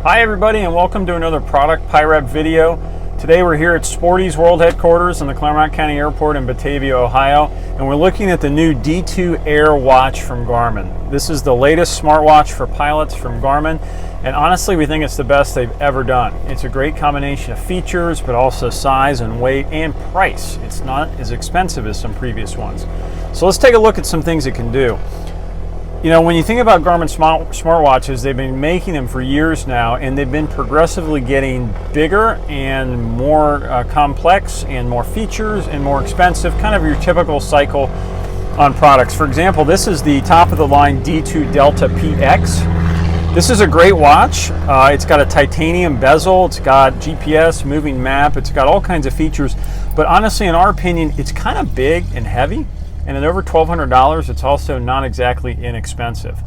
Hi everybody, and welcome to another product PyRep video. Today we're here at Sporty's world headquarters in the Claremont County Airport in Batavia, Ohio, and we're looking at the new D2 Air watch from Garmin. This is the latest smartwatch for pilots from Garmin, and honestly we think it's the best they've ever done. It's a great combination of features, but also size and weight and price. It's not as expensive as some previous ones. So let's take a look at some things it can do. You know, when you think about Garmin smartwatches, they've been making them for years now, and they've been progressively getting bigger and more complex and more features and more expensive, kind of your typical cycle on products. For example, this is the top of the line D2 Delta PX. This is a great watch. It's got a titanium bezel, it's got GPS, moving map, it's got all kinds of features, but honestly, in our opinion, it's kind of big and heavy. And at over $1,200, it's also not exactly inexpensive.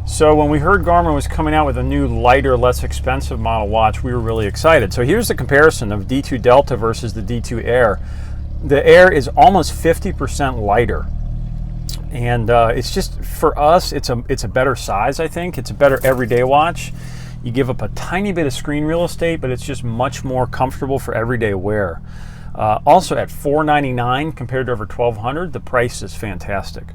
So when we heard Garmin was coming out with a new lighter, less expensive model watch, we were really excited. So here's the comparison of D2 Delta versus the D2 Air. The Air is almost 50% lighter. And it's just, for us, it's a better size, I think. It's a better everyday watch. You give up a tiny bit of screen real estate, but it's just much more comfortable for everyday wear. Also at $499 compared to over $1,200, the price is fantastic.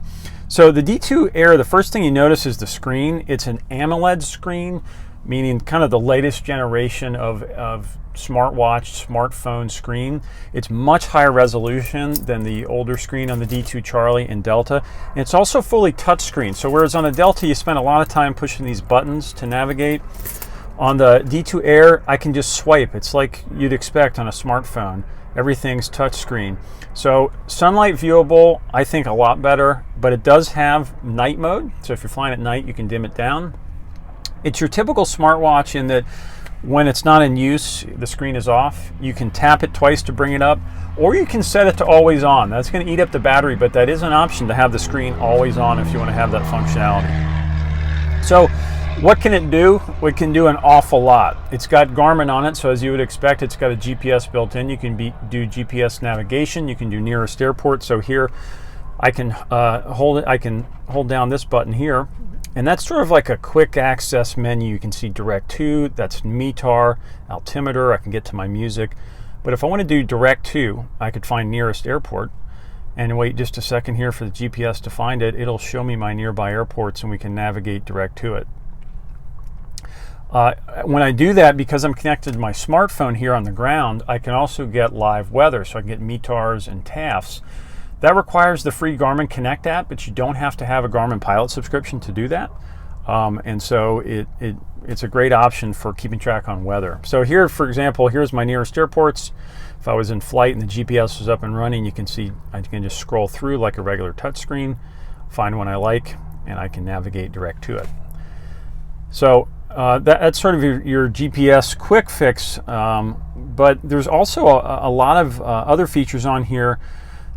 So the D2 Air, the first thing you notice is the screen. It's an AMOLED screen, meaning kind of the latest generation of smartwatch, smartphone screen. It's much higher resolution than the older screen on the D2 Charlie and Delta. And it's also fully touchscreen. So whereas on a Delta you spend a lot of time pushing these buttons to navigate, on the D2 Air I can just swipe. It's like you'd expect on a smartphone. Everything's touchscreen. So sunlight viewable, I think a lot better, but it does have night mode. So if you're flying at night, you can dim it down. It's your typical smartwatch in that when it's not in use, the screen is off. You can tap it twice to bring it up, or you can set it to always on. That's going to eat up the battery, but that is an option to have the screen always on if you want to have that functionality. So what can it do? It can do an awful lot. It's got Garmin on it, so as you would expect, it's got a GPS built in. You can do GPS navigation. You can do nearest airport. So here, I can hold down this button here, and that's sort of like a quick access menu. You can see direct to. That's METAR, Altimeter. I can get to my music. But if I want to do direct to, I could find nearest airport, and wait just a second here for the GPS to find it. It'll show me my nearby airports, and we can navigate direct to it. When I do that, because I'm connected to my smartphone here on the ground, I can also get live weather, so I can get METARs and TAFs. That requires the free Garmin Connect app, but you don't have to have a Garmin Pilot subscription to do that. And so it's a great option for keeping track on weather. So here, for example, here's my nearest airports. If I was in flight and the GPS was up and running, you can see I can just scroll through like a regular touchscreen, find one I like, and I can navigate direct to it. So that's sort of your GPS quick fix, but there's also a lot of other features on here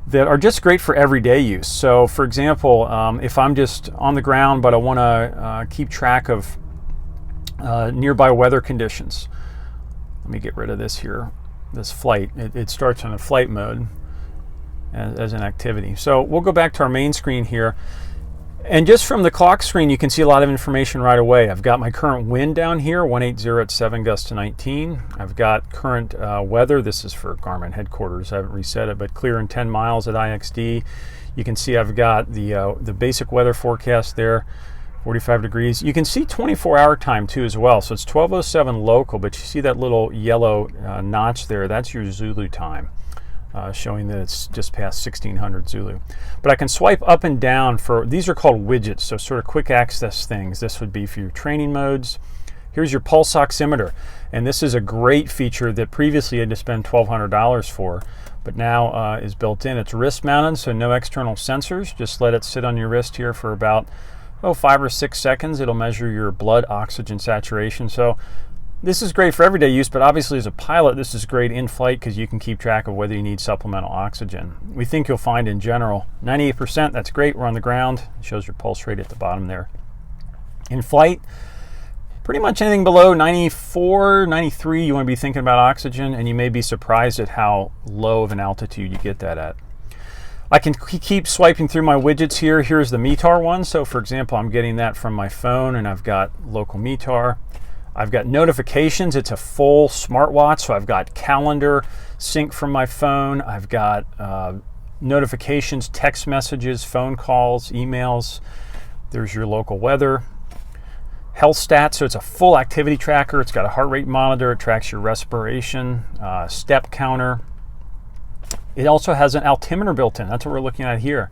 that are just great for everyday use. So for example, if I'm just on the ground but I want to keep track of nearby weather conditions, let me get rid of this here, this flight. It starts on a flight mode as an activity. So we'll go back to our main screen here. And just from the clock screen, you can see a lot of information right away. I've got my current wind down here, 180 at 7 gusts to 19. I've got current weather. This is for Garmin headquarters. I haven't reset it, but clear in 10 miles at IXD. You can see I've got the basic weather forecast there, 45 degrees. You can see 24-hour time too as well. So it's 12:07 local, but you see that little yellow notch there. That's your Zulu time. Showing that it's just past 1600 Zulu. But I can swipe up and down for, these are called widgets, so sort of quick access things. This would be for your training modes. Here's your pulse oximeter, and this is a great feature that previously you had to spend $1,200 for, but now is built in. It's wrist mounted, so no external sensors. Just let it sit on your wrist here for about 5 or 6 seconds. It'll measure your blood oxygen saturation. So this is great for everyday use, but obviously as a pilot, this is great in flight because you can keep track of whether you need supplemental oxygen. We think you'll find in general, 98%, that's great. We're on the ground. It shows your pulse rate at the bottom there. In flight, pretty much anything below 94, 93, you want to be thinking about oxygen, and you may be surprised at how low of an altitude you get that at. I can keep swiping through my widgets here. Here's the METAR one. So for example, I'm getting that from my phone, and I've got local METAR. I've got notifications. It's a full smartwatch, so I've got calendar sync from my phone. I've got notifications, text messages, phone calls, emails. There's your local weather. Health stats, so it's a full activity tracker. It's got a heart rate monitor. It tracks your respiration, step counter. It also has an altimeter built in. That's what we're looking at here.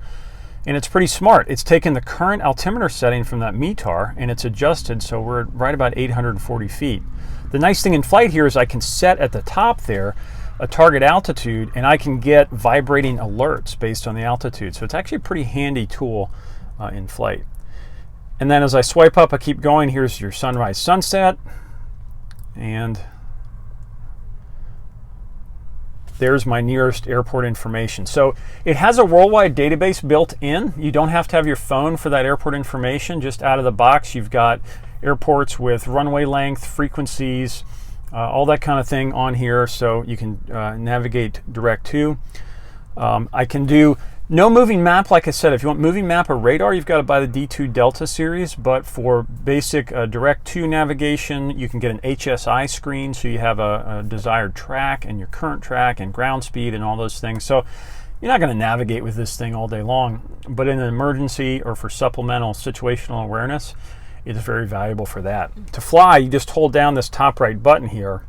And it's pretty smart. It's taken the current altimeter setting from that METAR and it's adjusted, so we're right about 840 feet. The nice thing in flight here is I can set at the top there a target altitude and I can get vibrating alerts based on the altitude. So it's actually a pretty handy tool in flight. And then as I swipe up, I keep going, here's your sunrise, sunset, and there's my nearest airport information. So it has a worldwide database built in. You don't have to have your phone for that airport information. Just out of the box, you've got airports with runway length, frequencies, all that kind of thing on here, so you can navigate direct to. I can do no moving map. Like I said, if you want moving map or radar, you've got to buy the D2 Delta series, but for basic direct to navigation, you can get an HSI screen, so you have a desired track and your current track and ground speed and all those things. So you're not going to navigate with this thing all day long, but in an emergency or for supplemental situational awareness, it's very valuable for that. To fly, you just hold down this top right button here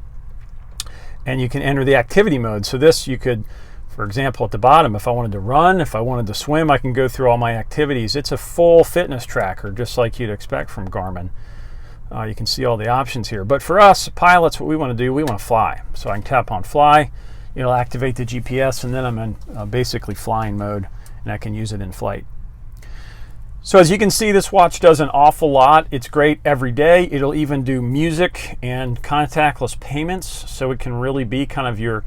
and you can enter the activity mode. So this, you could, for example, at the bottom, if I wanted to run, if I wanted to swim, I can go through all my activities. It's a full fitness tracker, just like you'd expect from Garmin. You can see all the options here. But for us pilots, what we want to do, we want to fly. So I can tap on fly, it'll activate the GPS, and then I'm in basically flying mode, and I can use it in flight. So as you can see, this watch does an awful lot. It's great every day. It'll even do music and contactless payments, so it can really be kind of your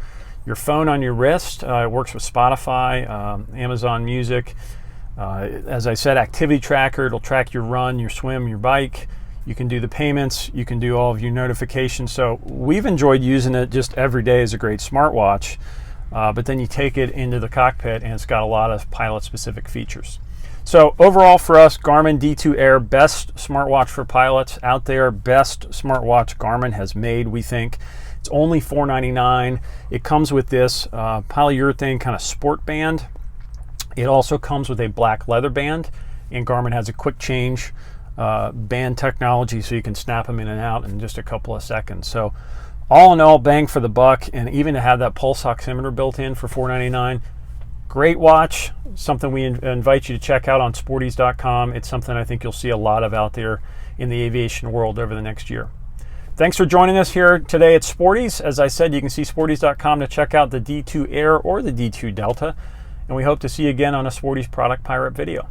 phone on your wrist. It works with Spotify, Amazon Music. As I said, activity tracker. It'll track your run, your swim, your bike. You can do the payments. You can do all of your notifications. So we've enjoyed using it just every day as a great smartwatch. But then you take it into the cockpit and it's got a lot of pilot-specific features. So overall for us, Garmin D2 Air, best smartwatch for pilots out there, best smartwatch Garmin has made, we think. It's only $499. It comes with this polyurethane kind of sport band. It also comes with a black leather band, and Garmin has a quick change band technology, so you can snap them in and out in just a couple of seconds. So all in all, bang for the buck, and even to have that pulse oximeter built in for $499, great watch, something we invite you to check out on sporties.com. It's something I think you'll see a lot of out there in the aviation world over the next year. Thanks for joining us here today at Sporties. As I said, you can see sporties.com to check out the D2 Air or the D2 Delta, and we hope to see you again on a Sporties product pirate video.